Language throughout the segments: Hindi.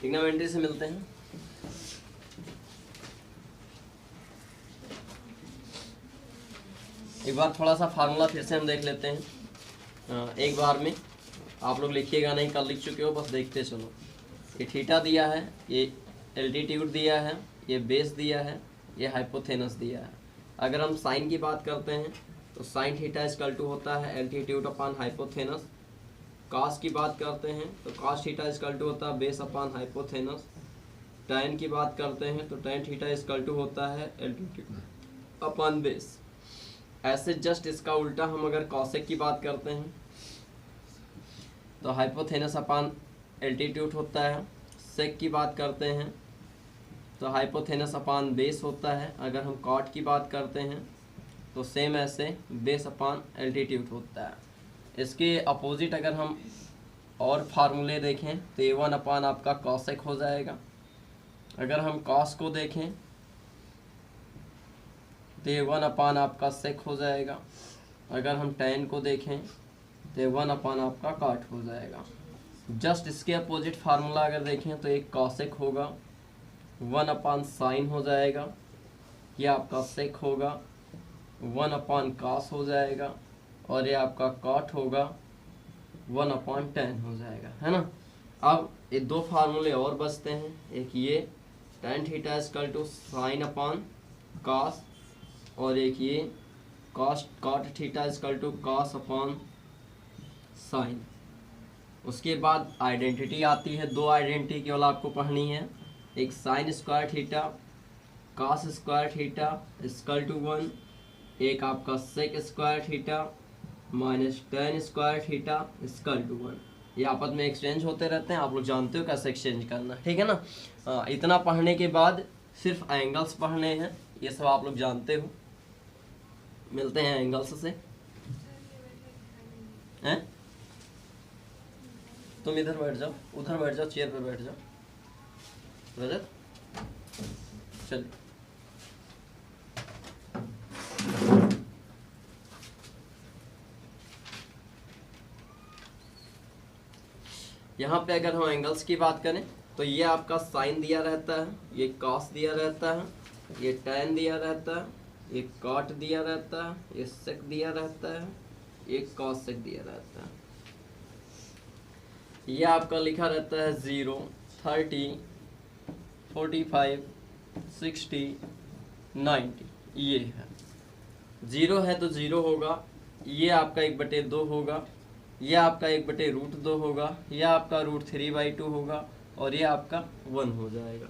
ट्रिग्नोमेट्री से मिलते हैं। एक बार थोड़ा सा फार्मूला फिर से हम देख लेते हैं एक बार में। आप लोग लिखिएगा नहीं, कल लिख चुके हो, बस देखते चलो। ये थीटा दिया है, ये एल्टीट्यूड दिया है, ये बेस दिया है, ये हाइपोथेनस दिया है। अगर हम साइन की बात करते हैं तो साइन थीटा इक्वल टू होता है एल्टीट्यूड अपॉन हाइपोथेनस। कॉस की बात करते हैं तो कॉस थीटा इक्वल टू होता है बेस अपॉन हाइपोथेनस। tan की बात करते हैं तो tan थीटा इक्वल टू होता है एल्टीट्यूड अपॉन बेस। ऐसे जस्ट इसका उल्टा हम अगर कॉसेक की बात करते हैं तो हाइपोथेनस अपॉन एल्टीट्यूड होता है। सेक की बात करते हैं तो हाइपोथेनस अपॉन बेस होता है। अगर हम कॉट की बात करते हैं तो सेम ऐसे बेस अपॉन एल्टीट्यूड होता है। इसके अपोजिट अगर हम और फार्मूले देखें तो A1 अपॉन आपका कॉसेक हो जाएगा। अगर हम कॉस को देखें तो A1 अपॉन आपका सेक हो जाएगा। अगर हम tan को देखें तो A1 अपॉन आपका कॉट हो जाएगा। जस्ट इसके अपोजिट फार्मूला अगर देखें तो एक कॉसेक होगा, 1 अपॉन साइन हो जाएगा, ये आपका सेक होगा, 1 अपॉन कॉस हो जाएगा, और ये आपका कॉट होगा, 1 अपॉन tan हो जाएगा, है ना। अब ये दो फार्मूले और बचते हैं, एक ये tan theta equal to sine upon cos, और एक ये cot theta equal to cos upon sine. उसके बाद आइडेंटिटी आती है, दो आइडेंटिटी केवल आपको पढ़नी है। एक sine square theta cos square theta equal to 1, एक आपका sec square theta minus tan square theta equal to 1। ये आपस में एक्सचेंज होते रहते हैं, आप लोग जानते हो कैसे एक्सचेंज करना, ठीक है ना। इतना पढ़ने के बाद सिर्फ एंगल्स पढ़ने हैं, ये सब आप लोग जानते हो। मिलते हैं एंगल्स से, हैं? तुम इधर बैठ जाओ, उधर बैठ जाओ, चेयर पे बैठ जाओ। रजत चल। यहाँ पे अगर हम एंगल्स की बात करें तो ये आपका साइन दिया रहता है, ये कॉस दिया रहता है, ये tan दिया रहता है, ये कॉट दिया रहता है, ये सेक दिया रहता है, ये कॉसेक दिया रहता है। ये आपका लिखा रहता है 0, 30, 45, 60, 90। ये है 0 है तो 0 होगा, ये आपका 1/2 होगा, ये आपका 1/√2 होगा, ये आपका √3/2 होगा, और ये आपका 1 हो जाएगा।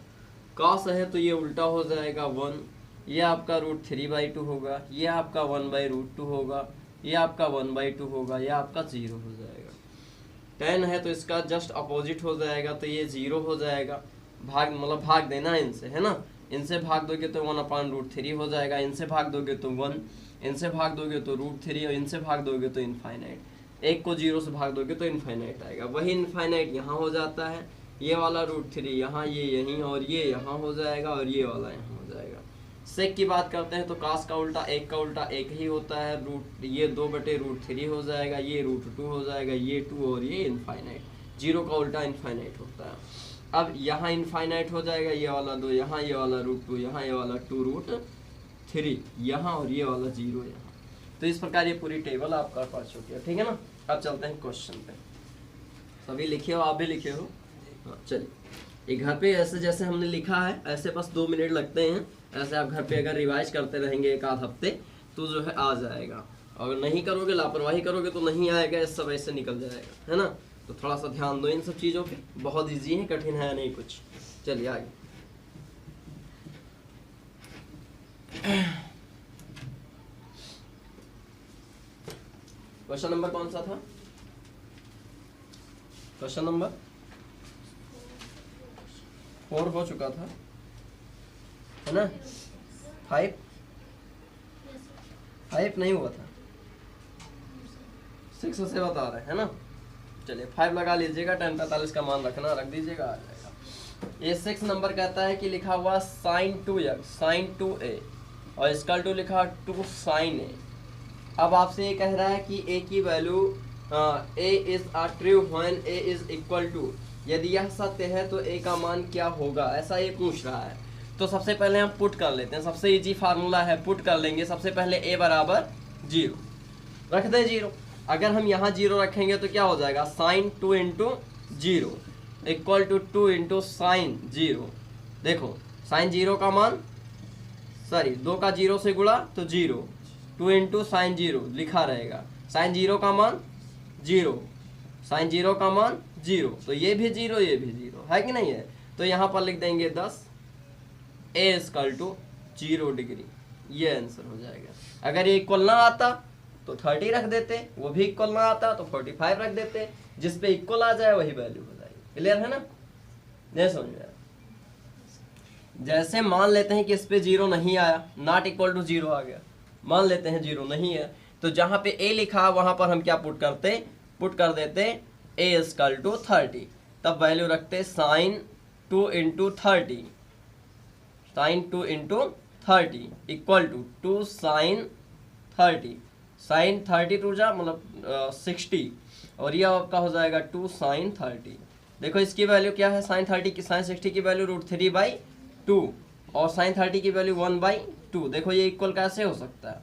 कॉस है तो ये उल्टा हो जाएगा 1, ये आपका √3/2 होगा, ये आपका 1/√2 होगा, ये आपका 1/2 होगा, ये आपका 0 हो जाएगा। tan है तो इसका जस्ट अपोजिट हो जाएगा, तो ये 0 हो जाएगा। भाग मतलब भाग देना है इनसे, है ना। इनसे भाग दोगे तो 1/√3 हो जाएगा, इनसे भाग दोगे तो 1, इनसे भाग दोगे तो √3, और इनसे भाग दोगे तो इनफाइनाइट। एक को 0 से भाग दोगे तो इनफाइनाइट आएगा, वही इनफाइनाइट यहाँ हो जाता है। ये वाला √3 यहाँ, ये यहीं, और ये यहाँ हो जाएगा, और ये वाला यहाँ हो जाएगा। सेक की बात करते हैं तो कास का उल्टा एक का उल्टा एक ही होता है, ये 2/√3 हो जाएगा, ये √2 हो जाएगा, ये 2, और ये इनफाइनाइट। 0 का उल्टा इनफाइनाइट होता है। अब यहाँ इनफाइनाइट हो जाएगा, ये वाला 2 यहाँ, ये वाला √2 यहाँ, ये वाला 2√3 यहाँ, और ये वाला 0 यहाँ। तो इस प्रकार ये पूरी टेबल आपका पढ़ चुकी है, ठीक है ना। अब चलते हैं क्वेश्चन पे। सभी लिखे हो, आप भी लिखे हो? हाँ चलिए, ये घर पे ऐसे जैसे हमने लिखा है ऐसे बस 2 मिनट लगते हैं। ऐसे आप घर पे अगर रिवाइज करते रहेंगे 1 आध हफ्ते तो जो है आ जाएगा। अगर नहीं करोगे, लापरवाही करोगे तो नहीं आएगा, इस सब ऐसे निकल जाएगा, है ना। तो थोड़ा सा ध्यान दो इन सब चीज़ों पे, बहुत ईजी है, कठिन है नहीं कुछ। चलिए आगे। क्वेश्चन नंबर कौन सा था? क्वेश्चन नंबर 4 हो चुका था, है ना। 5 नहीं हुआ था, 6 से बता रहे हैं ना। चलिए 5 लगा लीजिएगा, 10 45 का मान रखना, रख दीजिएगा, आ जाएगा। ये 6 नंबर कहता है कि लिखा हुआ sin 2x sin 2a और इसका 2 लिखा 2 sin a। अब आपसे ये कह रहा है कि a की value a is true when a is equal to यदि यह सत्य है तो ए का मान क्या होगा, ऐसा ये पूछ रहा है। तो सबसे पहले हम पुट कर लेते हैं, सबसे इजी फार्मूला है, पुट कर लेंगे। सबसे पहले ए बराबर 0 रख दें 0। अगर हम यहाँ 0 रखेंगे तो क्या हो जाएगा, sine 2 into 0 equal to 2 into sine 0। देखो साइन 0 का मान, सॉरी 2 का 0 से गुणा तो 0, 2 इंटू साइन 0 लिखा रहेगा। साइन 0 का मान 0, साइन 0 का मान 0, तो ये भी 0 ये भी 0 है कि नहीं है। तो यहाँ पर लिख देंगे 10 ए इक्वल टू 0 डिग्री, ये आंसर हो जाएगा। अगर ये इक्वल ना आता तो 30 रख देते, वो भी इक्वल ना आता तो 45 रख देते, जिस पे इक्वल आ जाए वही वैल्यू हो जाएगी। क्लियर है ना, नहीं समझ में आया। जैसे मान लेते हैं कि इस पे 0 नहीं आया, नॉट इक्वल टू 0 आ गया, मान लेते हैं 0 नहीं है, तो जहां पे ए लिखा वहां पर हम क्या पुट करते, पुट कर देते ए इक्वल टू 30, तब वैल्यू रखते sine 2 into 30, sine 2 into 30 equal to 2 sine 30, sine 30 two जा मतलब 60, और यह आपका हो जाएगा 2 साइन 30। देखो इसकी वैल्यू क्या है, साइन 30 की, साइन 60 की वैल्यू √3/2 और साइन 30 की वैल्यू 1/2। देखो ये इक्वल कैसे हो सकता है,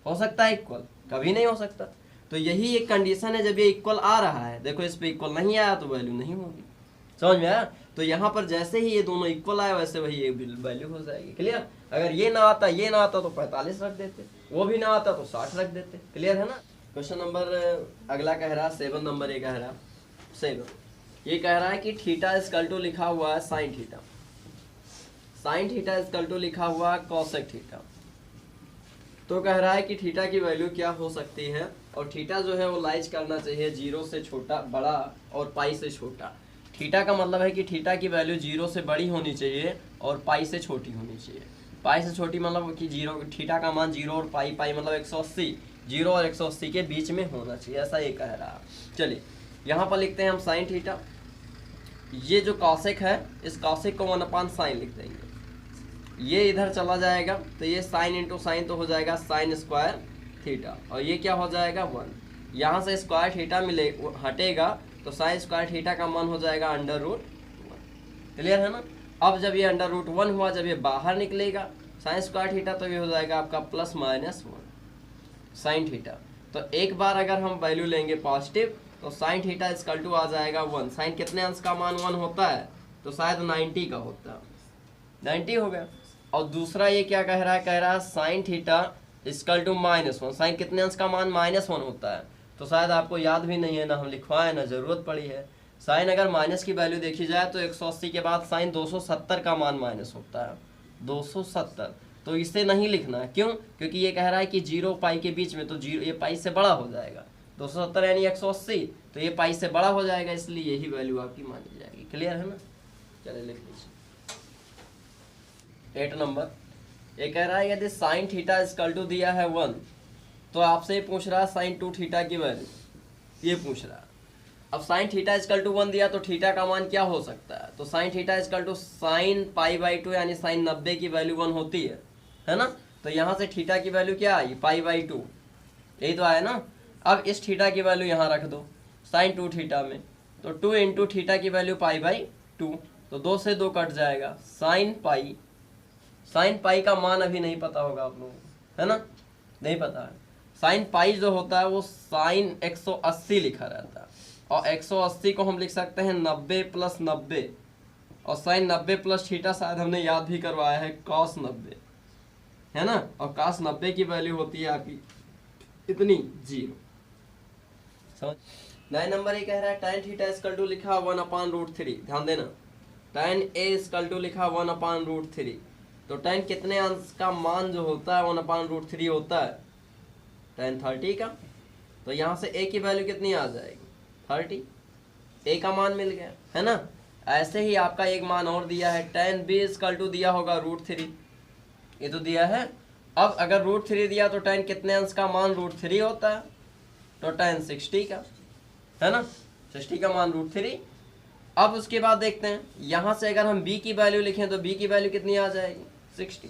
हो सकता है इक्वल, कभी नहीं हो सकता। तो यही एक कंडीशन है जब ये इक्वल आ रहा है। देखो इस पे इक्वल नहीं आया तो वैल्यू नहीं होगी, समझ में आया। तो यहाँ पर जैसे ही ये दोनों इक्वल आए वैसे वही ये वैल्यू हो जाएगी। क्लियर, अगर ये ना आता ये ना आता तो 45 रख देते, वो भी ना आता तो 60 रख देते। क्लियर है ना। क्वेश्चन नंबर अगला कह रहा है 7 नंबर, ये कह रहा 7, ये कह रहा है कि थीटा इक्वल टू लिखा हुआ है sine theta, sine theta equal to लिखा हुआ है कोसेक थीटा। तो कह रहा है कि थीटा की वैल्यू क्या हो सकती है, और थीटा जो है वो लाइज करना चाहिए 0 से छोटा बड़ा और पाई से छोटा। थीटा का मतलब है कि थीटा की वैल्यू 0 से बड़ी होनी चाहिए और पाई से छोटी होनी चाहिए। पाई से छोटी मतलब कि 0, थीटा का मान 0 और पाई, पाई मतलब 180, 0 और 180 के बीच में होना चाहिए, ऐसा ये कह रहा है। चलिए यहाँ पर लिखते हैं हम साइन थीटा, ये जो कॉसेक है इस कॉसेक को 1/sin लिख देंगे, ये इधर चला जाएगा तो ये साइन इंटू साइन तो हो जाएगा साइन स्क्वायर थीटा, और ये क्या हो जाएगा 1, यहाँ से स्क्वायर थीटा मिले हटेगा तो साइन स्क्वायर थीटा का मान हो जाएगा √1। क्लियर है ना। अब जब ये √1 हुआ, जब ये बाहर निकलेगा साइन स्क्वायर थीटा तो ये हो जाएगा आपका +-1 साइन थीटा। तो एक बार अगर हम वैल्यू लेंगे पॉजिटिव तो साइन थीटा इक्वल टू आ जाएगा 1। साइन कितने अंश का मान 1 होता है, तो शायद 90 का होता है, 90 हो गया। और दूसरा ये क्या कह रहा है, कह रहा है sine theta equal to -1। Sine कितने अंश का मान -1 होता है, तो शायद आपको याद भी नहीं है, ना हम लिखवाए ना जरूरत पड़ी है। साइन अगर माइनस की वैल्यू देखी जाए तो 180 के बाद साइन 270 का मान माइनस होता है, 270। तो इसे नहीं लिखना है, क्यों, क्योंकि ये कह रहा है कि 0 पाई के बीच में, तो 0 ये पाई से बड़ा हो जाएगा, 270 यानी 180, तो ये पाई से बड़ा हो जाएगा, इसलिए यही वैल्यू आपकी मानी जाएगी। क्लियर है ना। चलिए लिख लीजिए 8 नंबर, ये कह रहा है यदि साइन थीटा इक्वल टू दिया है 1, तो आपसे पूछ रहा है साइन 2 थीटा की वैल्यू, ये पूछ रहा है। अब साइन थीटा इक्वल टू 1 दिया तो थीटा का मान क्या हो सकता है, तो sine theta equal to sine π/2 यानी साइन 90 की वैल्यू 1 होती है ना। तो यहाँ से थीटा की वैल्यू क्या आई, π/2, यही तो आया ना। अब इस थीटा की वैल्यू यहाँ रख दो साइन 2 थीटा में, तो 2 इंटू थीटा की वैल्यू π/2, तो 2 से 2 कट जाएगा, साइन पाई। साइन पाई का मान अभी नहीं पता होगा आप लोगों को, है ना, नहीं पता है। साइन पाई जो होता है वो साइन 180 लिखा रहता है, और 180 को हम लिख सकते हैं 90 + 90, और साइन 90 प्लस थीटा शायद हमने याद भी करवाया है cos 90, है ना। और cos 90 की वैल्यू होती है आपकी इतनी 0। समझ। 9 नंबर ये कह रहा है tan थीटा इक्वल टू लिखा 1/√3, ध्यान देना, tan a इक्वल टू लिखा 1/√3, तो tan कितने अंश का मान जो होता है 1/√3 होता है, tan 30 का। तो यहाँ से a की वैल्यू कितनी आ जाएगी 30, a का मान मिल गया, है ना। ऐसे ही आपका एक मान और दिया है tan b इक्वल टू दिया होगा √3, ये तो दिया है। अब अगर √3 दिया तो tan कितने अंश का मान √3 होता है, तो tan 60 का, है ना, 60 का मान √3। अब उसके बाद देखते हैं यहाँ से अगर हम b की वैल्यू लिखें तो b की वैल्यू कितनी आ जाएगी 60,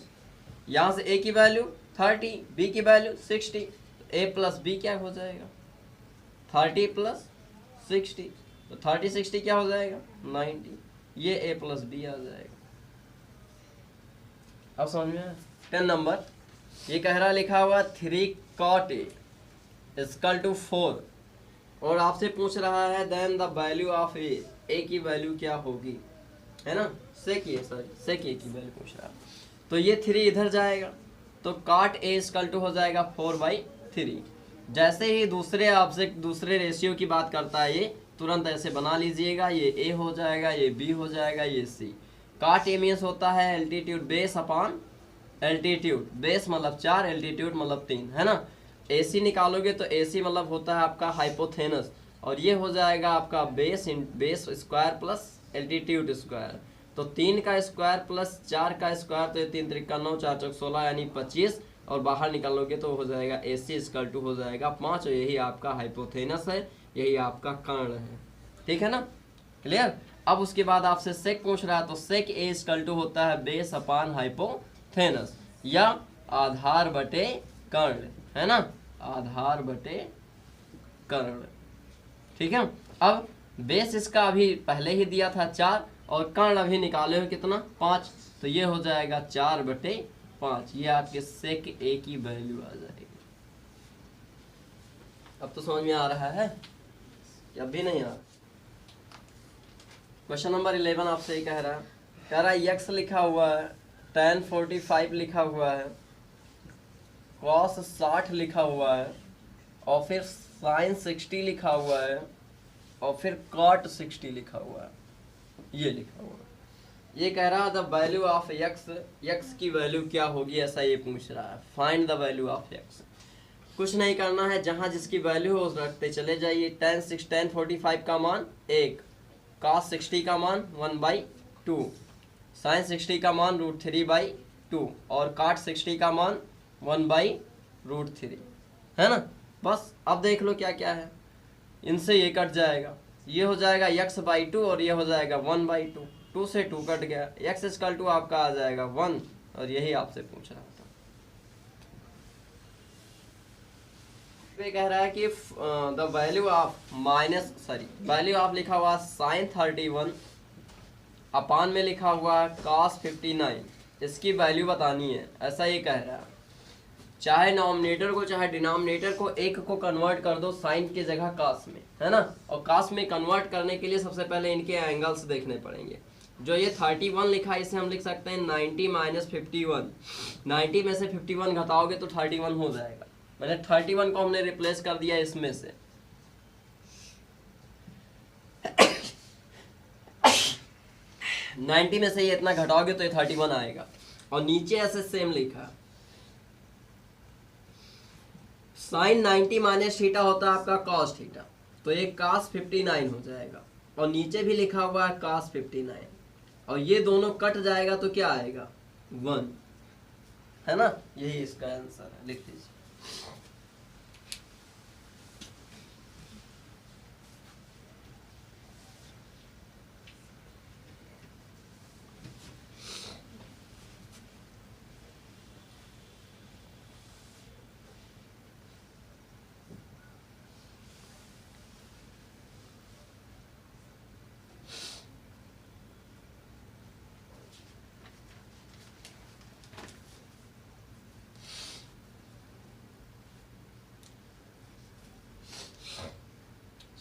यहाँ से a की वैल्यू 30, b की वैल्यू 60, a + b क्या हो जाएगा 30 + 60, तो 30 60 क्या हो जाएगा 90, ये a प्लस बी आ जाएगा। अब समझ में आया। 10 नंबर ये कह रहा लिखा हुआ 3 cot a इक्वल टू 4 और आपसे पूछ रहा है देन द वैल्यू ऑफ ए की वैल्यू क्या होगी, है ना, सेक ए की वैल्यू पूछ रहा है। तो ये 3 इधर जाएगा तो cot a इक्वल टू हो जाएगा 4/3। जैसे ही दूसरे आपसे दूसरे रेशियो की बात करता है ये तुरंत ऐसे बना लीजिएगा, ये a हो जाएगा, ये b हो जाएगा, ये c। cot a मीन्स होता है altitude base upon altitude, base मतलब 4, एल्टीट्यूड मतलब 3, है ना। AC निकालोगे तो AC मतलब होता है आपका हाइपोथेनस और ये हो जाएगा आपका base square plus altitude square. तो 3 का स्क्वायर प्लस 4 का स्क्वायर, तो ये 3 त्रिका 9 4 चौक 16 यानी 25 और बाहर निकालोगे तो हो जाएगा AC इक्वल टू हो जाएगा 5 और यही आपका हाइपोथेनस है, यही आपका कर्ण है, ठीक है ना, क्लियर। अब उसके बाद आपसे सेक पूछ रहा है तो सेक A इक्वल टू होता है बेस अपान हाइपोथेनस या आधार बटे कर्ण, है ना, आधार बटे कर्ण, ठीक है। अब बेस इसका अभी पहले ही दिया था 4 और कर्ण अभी निकाले हो कितना 5, तो ये हो जाएगा 4/5, ये आपके सेक ए की वैल्यू आ जाएगी। अब तो समझ में आ रहा है या भी नहीं आ रहा। क्वेश्चन नंबर 11 आपसे ही कह रहा है x लिखा हुआ है, tan 45 लिखा हुआ है, cos 60 लिखा हुआ है और फिर sin 60 लिखा हुआ है और फिर cot 60 लिखा हुआ है, ये लिखा हुआ है। ये कह रहा है द वैल्यू ऑफ x की वैल्यू क्या होगी, ऐसा ये पूछ रहा है। Find the value of x। कुछ नहीं करना है, जहां जिसकी वैल्यू हो उस रखते चले जाइए। tan 45 का मान 1, cos 60 का मान 1/2, sin 60 का मान √3/2 और cot 60 का मान 1/√3, है ना। बस अब देख लो क्या क्या है, इनसे ये कट जाएगा, ये हो जाएगा x/2 और ये हो जाएगा 1/2, 2 से 2 कट गया, x इक्वल टू आपका आ जाएगा 1 और यही आपसे पूछ रहा था। कह रहा है कि the value of value of लिखा हुआ sin 31 अपान में लिखा हुआ cos 59, इसकी वैल्यू बतानी है, ऐसा ये कह रहा है। चाहे नॉमिनेटर को चाहे डिनोमिनेटर को एक को कन्वर्ट कर दो साइन की जगह कास में, है ना। और कास में कन्वर्ट करने के लिए सबसे पहले इनके एंगल्स देखने पड़ेंगे। जो ये 31 लिखा है इसे हम लिख सकते हैं 90 - 51। 90 में से 51 घटाओगे तो 31 हो जाएगा। मैंने 31 को हमने रिप्लेस कर दिया इसमें से। नाइन्टी में से ये इतना घटाओगे तो ये 31 आएगा। और नीचे ऐसे सेम लिखा साइन 90 माइनस थीटा होता है आपका कॉस थीटा, तो ये cos 59 हो जाएगा। और नीचे भी लिखा हुआ है cos 59 और ये दोनों कट जाएगा तो क्या आएगा 1, है ना। यही इसका आंसर है, लिख दीजिए।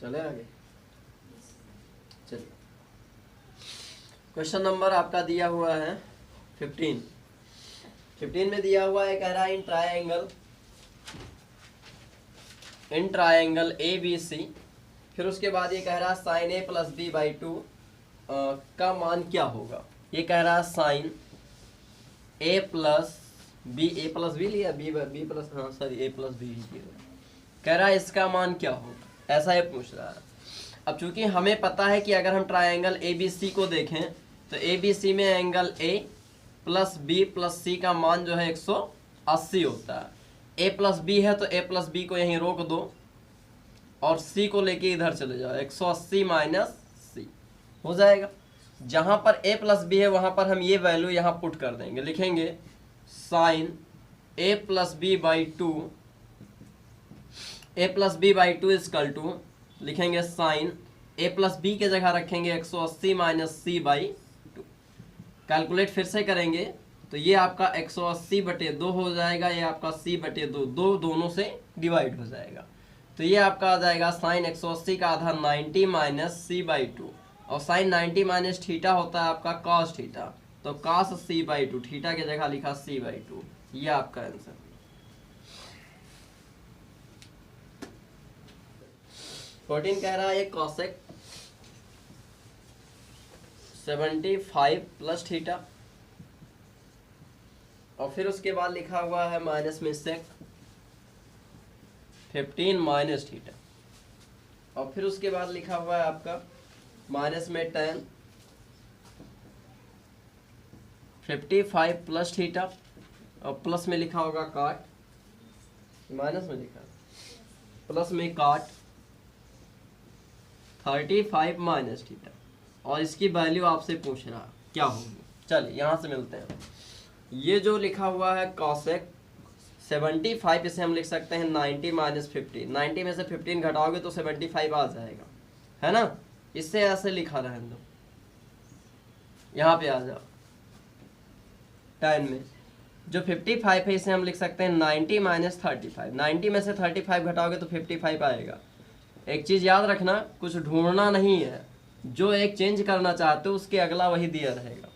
चले आगे, चलिए। क्वेश्चन नंबर आपका दिया हुआ है 15 में दिया हुआ है, कह रहा है इन ट्रायंगल ABC, फिर उसके बाद ये कह रहा है साइन A + B/2 का मान क्या होगा। ये कह रहा है साइन A + B लिया A + B कह रहा है इसका मान क्या होगा, ऐसा ये पूछ रहा है। अब चूंकि हमें पता है कि अगर हम ट्रायंगल ABC को देखें तो ABC में एंगल A + B + C का मान जो है 180 होता है। A + B है तो A + B को यहीं रोक दो और C को लेके इधर चले जाओ, 180 - C हो जाएगा। जहां पर A + B है वहां पर हम ये वैल्यू यहाँ पुट कर देंगे, लिखेंगे sine A + B/2 A + B/2 equal to लिखेंगे साइन ए प्लस बी के जगह रखेंगे 180 माइनस सी बाई 2। कैलकुलेट फिर से करेंगे तो ये आपका 180/2 हो जाएगा, ये आपका c/2, दो दोनों से डिवाइड हो जाएगा। तो ये आपका आ जाएगा साइन 180 का आधा 90 माइनस c/2, और साइन 90 माइनस थीटा होता है आपका कॉस थीटा, तो कॉस c/2, थीटा के जगह लिखा c/2। ये आपका आंसर। फोर्टीन कह रहा है ये कॉसेक 75 प्लस थीटा, और फिर उसके बाद लिखा हुआ है माइनस में सेक 15 माइनस थीटा, और फिर उसके बाद लिखा हुआ है आपका माइनस में 10 55 प्लस थीटा, और प्लस में लिखा होगा काट, माइनस में लिखा प्लस में काट 35 माइनस थीटा, और इसकी वैल्यू आपसे पूछ रहा क्या होगी। चलिए यहाँ से मिलते हैं। ये जो लिखा हुआ है कॉसेक 75, इसे हम लिख सकते हैं 90 माइनस 15। 90 में से 15 घटाओगे तो 75 आ जाएगा, है ना। इससे ऐसे लिखा रहने दो, यहाँ पे आ जाओ 10 में जो 55 है इसे हम लिख सकते हैं 90 माइनस 35। 90 में से 35 घटाओगे तो 55 आएगा। एक चीज़ याद रखना, कुछ ढूंढना नहीं है, जो एक चेंज करना चाहते हो उसके अगला वही दिया रहेगा।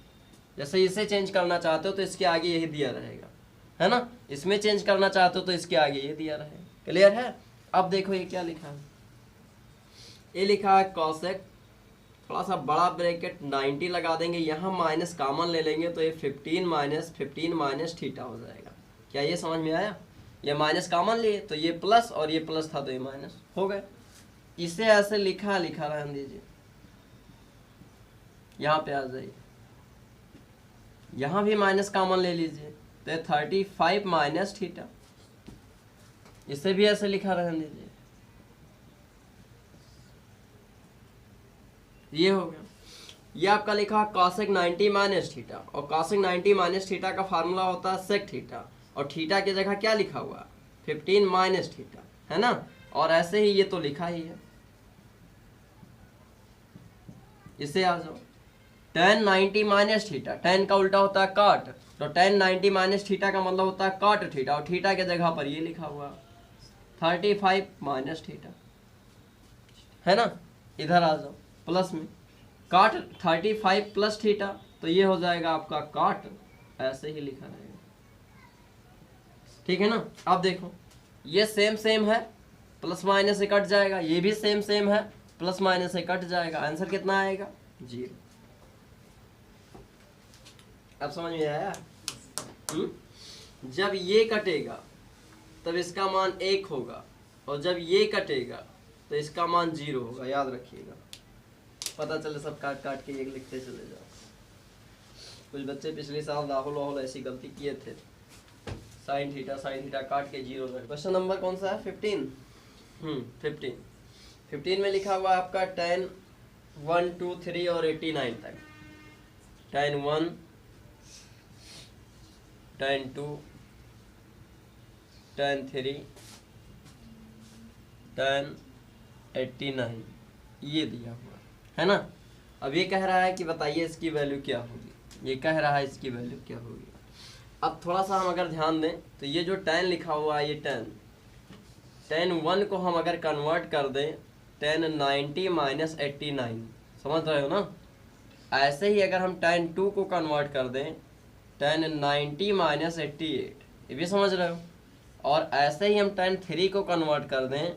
जैसे इसे चेंज करना चाहते हो तो इसके आगे यही दिया रहेगा, है ना। इसमें चेंज करना चाहते हो तो इसके आगे ये दिया रहेगा। क्लियर है। अब देखो ये क्या लिखा है, ये लिखा है कॉसेक, थोड़ा सा बड़ा ब्रैकेट 90 लगा देंगे, यहाँ माइनस कॉमन ले लेंगे तो ये 15 माइनस थीटा हो जाएगा। क्या ये समझ में आया। ये माइनस कॉमन लिए तो ये प्लस, और ये प्लस था तो ये माइनस हो गए। इसे ऐसे लिखा रहने दीजिए, यहाँ पे आ जाइए, यहाँ भी माइनस कॉमन ले लीजिए तो 35 माइनस थीटा, इसे भी ऐसे लिखा रहने दीजिए, ये हो गया। ये आपका लिखा कॉसेक 90 माइनस थीटा, और कॉसेक 90 माइनस थीटा का फार्मूला होता है सेक थीटा, और थीटा की जगह क्या लिखा हुआ 15 माइनस थीटा, है ना। और ऐसे ही ये तो लिखा ही है। इसे आ जाओ tan 90 माइनस थीटा, tan का उल्टा होता है काट, तो tan 90 माइनस थीटा का मतलब होता है काट थीटा, और थीटा के जगह पर ये लिखा हुआ 35 माइनस थीटा, है ना। इधर आ जाओ प्लस में काट 35 प्लस थीटा, तो ये हो जाएगा आपका काट, ऐसे ही लिखा रहेगा, ठीक है ना। अब देखो ये सेम सेम है, प्लस माइनस से कट जाएगा, ये भी सेम सेम है, प्लस माइनस से कट जाएगा, आंसर कितना आएगा 0। अब समझ में आया। जब ये कटेगा तब इसका मान 1 होगा, और जब ये कटेगा तो इसका मान 0 होगा, याद रखिएगा। पता चले सब काट काट के एक लिखते चले जाओ। कुछ बच्चे पिछले साल राहुल ऐसी गलती किए थे, साइन थीटा काट के 0 रखे। क्वेश्चन नंबर कौन सा है 15। 15 में लिखा हुआ आपका tan 1 2 3 और 89 तक, tan 1 tan 2 tan 3 tan 89 ये दिया हुआ है ना। अब ये कह रहा है कि बताइए इसकी वैल्यू क्या होगी, ये कह रहा है इसकी वैल्यू क्या होगी। अब थोड़ा सा हम अगर ध्यान दें तो ये जो tan लिखा हुआ है, ये tan 1 को हम अगर कन्वर्ट कर दें tan 90 माइनस 89, समझ रहे हो ना। ऐसे ही अगर हम tan 2 को कन्वर्ट कर दें tan 90 माइनस 88, ये भी समझ रहे हो। और ऐसे ही हम tan 3 को कन्वर्ट कर दें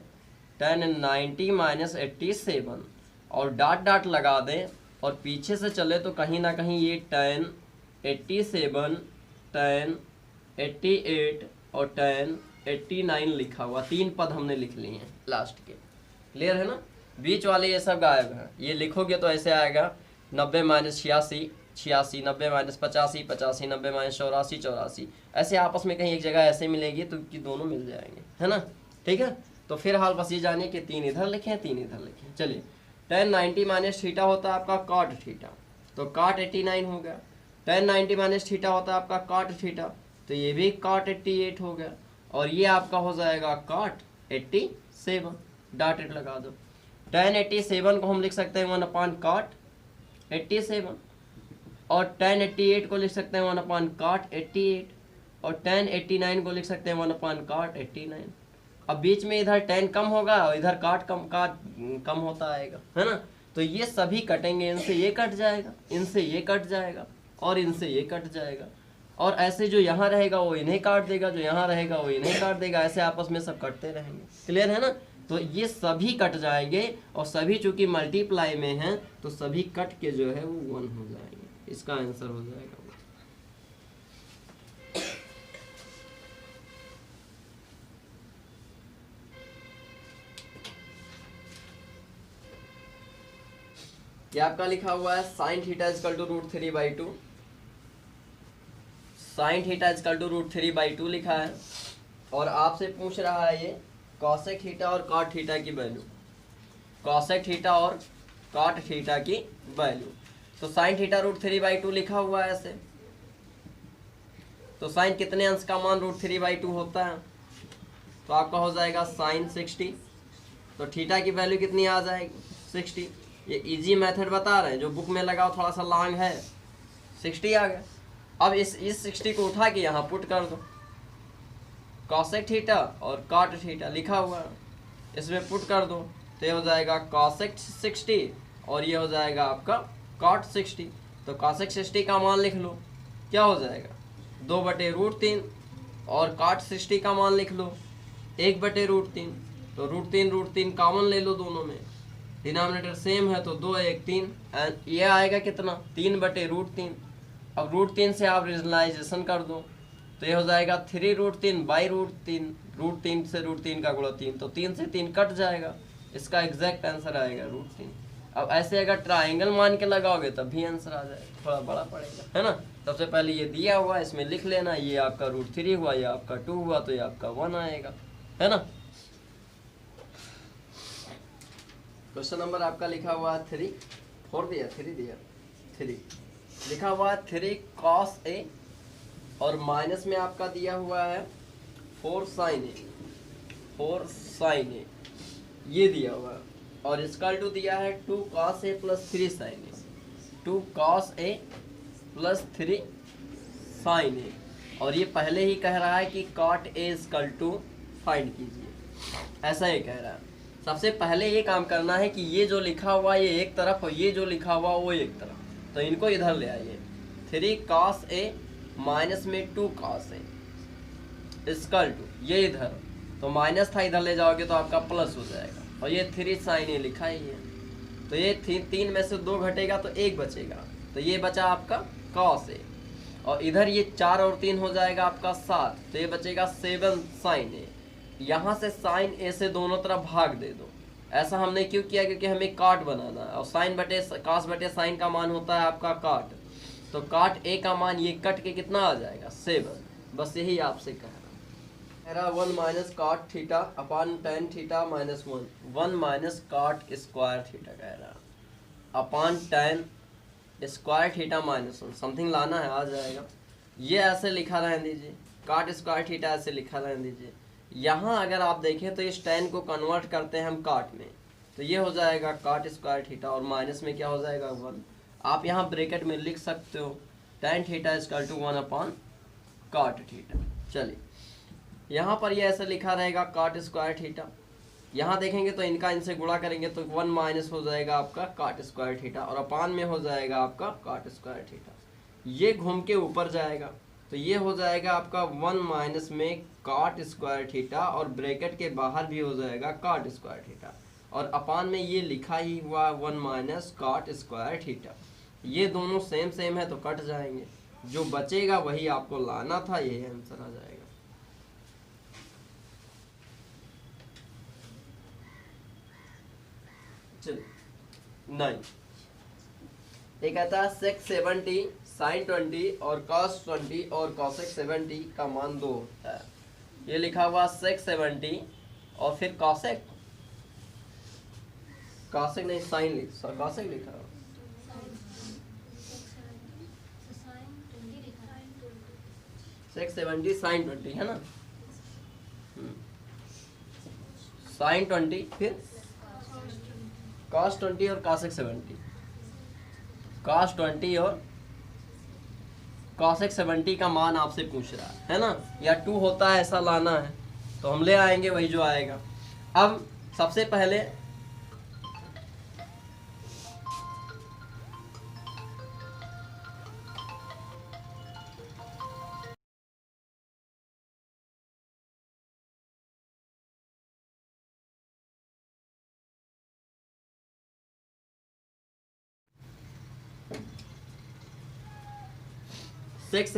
tan 90 माइनस 87, और डाट डाट लगा दें और पीछे से चले तो कहीं ना कहीं ये tan 87 tan 88 और tan 89 लिखा हुआ, 3 पद हमने लिख लिए हैं लास्ट के। क्लियर है ना। बीच वाले ये सब गायब हैं, ये लिखोगे तो ऐसे आएगा 90 माइनस 86 86, 90 माइनस 85 85, 90 माइनस 84 84, ऐसे आपस में कहीं एक जगह ऐसे मिलेगी तो कि दोनों मिल जाएंगे, है ना। ठीक है, तो फिर हाल बस ये जानिए कि 3 इधर लिखें 3 इधर लिखें। चलिए tan 90 माइनस थीटा होता है आपका cot थीटा, तो cot 89 हो गया। tan 90 माइनस थीटा होता है आपका cot थीटा, तो ये भी cot 88 हो गया, और ये आपका हो जाएगा cot 87, डॉटेड लगा दो। tan 87 को हम लिख सकते हैं 1/cot 87, और tan 88 को लिख सकते हैं 1/cot 88, और tan 89 को लिख सकते हैं 1/cot 89। अब बीच में इधर tan कम होगा और इधर cot कम होता आएगा, है ना। तो ये सभी कटेंगे, इनसे ये कट जाएगा, इनसे ये कट जाएगा, और इनसे ये कट जाएगा, और ऐसे जो यहाँ रहेगा वो इन्हें काट देगा, जो यहाँ रहेगा वो इन्हें काट देगा, ऐसे आपस में सब कटते रहेंगे। क्लियर है ना। तो ये सभी कट जाएंगे, और सभी चूंकि मल्टीप्लाई में हैं तो सभी कट के जो है वो 1 हो जाएंगे। इसका आंसर हो जाएगा। ये आपका लिखा हुआ है sin theta equal to √3/2, sin theta equal to √3/2 लिखा है, और आपसे पूछ रहा है ये cosec थीटा और cot थीटा की वैल्यू, cosec थीटा और cot थीटा की वैल्यू। तो sin थीटा √3/2 लिखा हुआ है ऐसे, तो sin कितने अंश का मान √3/2 होता है, तो आपका हो जाएगा sin 60, तो थीटा की वैल्यू कितनी आ जाएगी 60। ये इजी मेथड बता रहे हैं, जो बुक में लगाओ थोड़ा सा लॉन्ग है, 60 आ गया। अब इस 60 को उठा के यहाँ पुट कर दो, cosec थीटा और cot थीटा लिखा हुआ है, इसमें पुट कर दो, तो ये हो जाएगा cosec 60 और ये हो जाएगा आपका cot 60। तो cosec 60 का मान लिख लो, क्या हो जाएगा 2/√3, और cot 60 का मान लिख लो 1/√3। तो √3 कॉमन ले लो दोनों में, डिनोमिनेटर सेम है तो 2 1 3, एंड ये आएगा कितना 3/√3। अब √3 से आप रीजनलाइजेशन कर दो, तो ये हो जाएगा 3√3/√3, √3 से √3 का गुणा 3, तो 3 से 3 कट जाएगा, इसका एग्जैक्ट आंसर आएगा √3। अब ऐसे अगर ट्राइंगल मान के लगाओगे तब भी आंसर आ जाएगा, थोड़ा बड़ा पड़ेगा, है ना। सबसे पहले ये दिया हुआ इसमें लिख लेना, ये आपका √3 हुआ, ये आपका 2 हुआ, तो ये आपका 1 आएगा, है ना। क्वेश्चन नंबर आपका लिखा हुआ है 3 लिखा हुआ है 3 cos A, और माइनस में आपका दिया हुआ है 4 sin A, ये दिया हुआ है, और इसका टू दिया है 2 cos A plus 3 sin A, 2 cos A plus 3 sin A, और ये पहले ही कह रहा है कि cot A equal to find कीजिए, ऐसा ही कह रहा है। सबसे पहले ये काम करना है कि ये जो लिखा हुआ ये एक तरफ और ये जो लिखा हुआ वो एक तरफ, तो इनको इधर ले आइए। 3 cos A माइनस में 2 cos A इक्वल टू ये इधर, तो माइनस था इधर ले जाओगे तो आपका प्लस हो जाएगा, और ये 3 sin A लिखा ही है, तो ये 3 में से 2 घटेगा तो 1 बचेगा, तो ये बचा आपका cos A, और इधर ये 4 और 3 हो जाएगा आपका 7, तो ये बचेगा 7 sin A। यहाँ से साइन ए से दोनों तरफ भाग दे दो। ऐसा हमने क्यों किया, क्योंकि हमें काट बनाना है, और साइन बटे कास बटे साइन का मान होता है आपका काट, तो काट ए का मान ये कट के कितना आ जाएगा 7। बस यही आपसे कह रहा 1 माइनस काट theta upon tan theta minus 1 minus काट स्क्वायर थीटा कह रहा upon tan square theta minus 1, something लाना है आ जाएगा। ये ऐसे लिखा रहने दीजिए, काट स्क्वायर थीटा ऐसे लिखा रहने दीजिए। यहाँ अगर आप देखें तो इस tan को कन्वर्ट करते हैं हम काट में, तो ये हो जाएगा काट स्क्वायर थीटा, और माइनस में क्या हो जाएगा 1। आप यहाँ ब्रैकेट में लिख सकते हो tan theta equal to 1 upon cot theta. चलिए यहाँ पर ये ऐसा लिखा रहेगा काट स्क्वायर थीटा, यहाँ देखेंगे तो इनका इनसे गुणा करेंगे तो 1 माइनस हो जाएगा आपका काट स्क्वायर थीटा, और अपान में हो जाएगा आपका काट स्क्वायर थीटा। ये घूम के ऊपर जाएगा तो ये हो जाएगा आपका 1 माइनस में काट स्क्वायर थीटा, और ब्रैकेट के बाहर भी हो जाएगा काट स्क्वायर थीटा, और अपान में ये लिखा ही हुआ 1 माइनस काट स्क्वायर थीटा। ये दोनों सेम है तो कट जाएंगे, जो बचेगा वही आपको लाना था, यही आंसर आ जाएगा। चलिए 9 ये कहता है sec 70 sin 20 और cos 20 और cosec 70 का मान 2 होता है। ये लिखा हुआ sec 70 और फिर cosec नहीं sin cosec लिखा हुआ, sec 70 sin 20 है ना, sin 20 फिर cos 20 और cos 70, cos 20 और cos 70 का मान आपसे पूछ रहा है ना, या 2 होता है ऐसा लाना है तो हम ले आएंगे वही जो आएगा। अब सबसे पहले सिक्स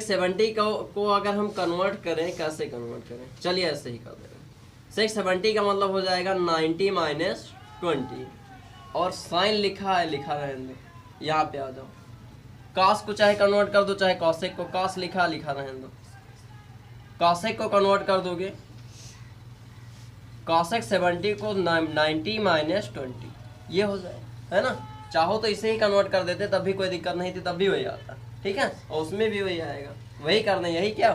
सेवेंटी को अगर हम कन्वर्ट करें, कैसे कन्वर्ट करें, चलिए ऐसे ही कर देंगे। 670 का मतलब हो जाएगा 90 माइनस 20, और साइन लिखा है, लिखा रहने दो, यहाँ पे आ जाओ। कास को चाहे कन्वर्ट कर दो, चाहे कॉसेक को, कास लिखा रहने दो। कॉसेक को कन्वर्ट कर दोगे, कॉसेक 70 को 90 माइनस 20, ये हो जाए, है ना। चाहो तो इसे ही कन्वर्ट कर देते, तब भी कोई दिक्कत नहीं थी, तब भी वही आता, ठीक है, और उसमें भी वही आएगा, वही करना, यही क्या,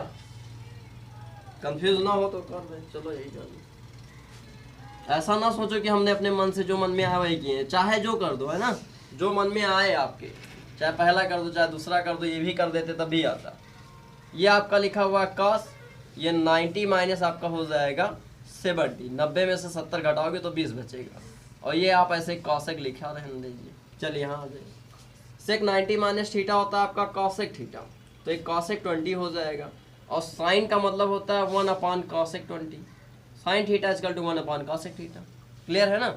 कंफ्यूज ना हो तो कर दे, चलो यही कर दो। ऐसा ना सोचो कि हमने अपने मन से जो मन में आया वही किए, चाहे जो कर दो, है ना, जो मन में आए आपके, चाहे पहला कर दो चाहे दूसरा कर दो, ये भी कर देते तब भी आता। ये आपका लिखा हुआ कॉस, ये 90 माइनस आपका हो जाएगा 70, 90 में से 70 घटाओगे तो 20 बचेगा, और ये आप ऐसे कॉसेक लिखा रहने दीजिए। चलिए यहाँ आ जाइए, सेक 90 माइनस थीटा होता है आपका कॉसेक थीटा, तो एक कॉसेक 20 हो जाएगा, और साइन का मतलब होता है 1 upon cosec 20, sine theta equal to 1 upon cosec theta. Clear है ना।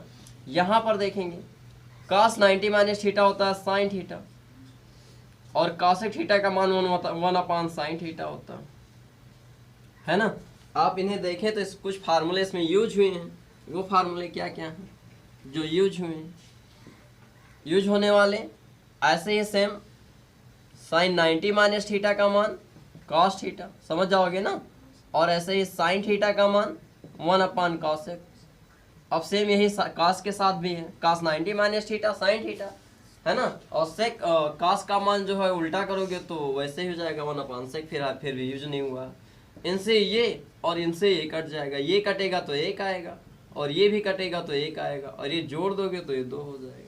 यहाँ पर देखेंगे कॉस 90 माइनस थीटा होता है साइन थीटा, और कॉसेक थीटा का मान 1 अपॉन साइन थीटा होता है ना। आप इन्हें देखें तो कुछ फार्मूले इसमें यूज हुए हैं, वो फार्मूले क्या क्या हैं जो यूज हुए हैं, यूज होने वाले ऐसे ही सेम, साइन 90 माइनस थीटा का मान कॉस थीटा, समझ जाओगे ना, और ऐसे ही साइन थीटा का मान 1 अपॉन कॉसेक। अब सेम यही कॉस के साथ भी है, cos 90 minus theta sine theta, है ना, और सेक कॉस का मान जो है उल्टा करोगे तो वैसे ही हो जाएगा 1 अपॉन सेक, फिर भी यूज नहीं हुआ। इनसे ये और इनसे ये कट जाएगा, ये कटेगा तो एक आएगा, और ये भी कटेगा तो एक आएगा, और ये जोड़ दोगे तो ये 2 हो जाएगा।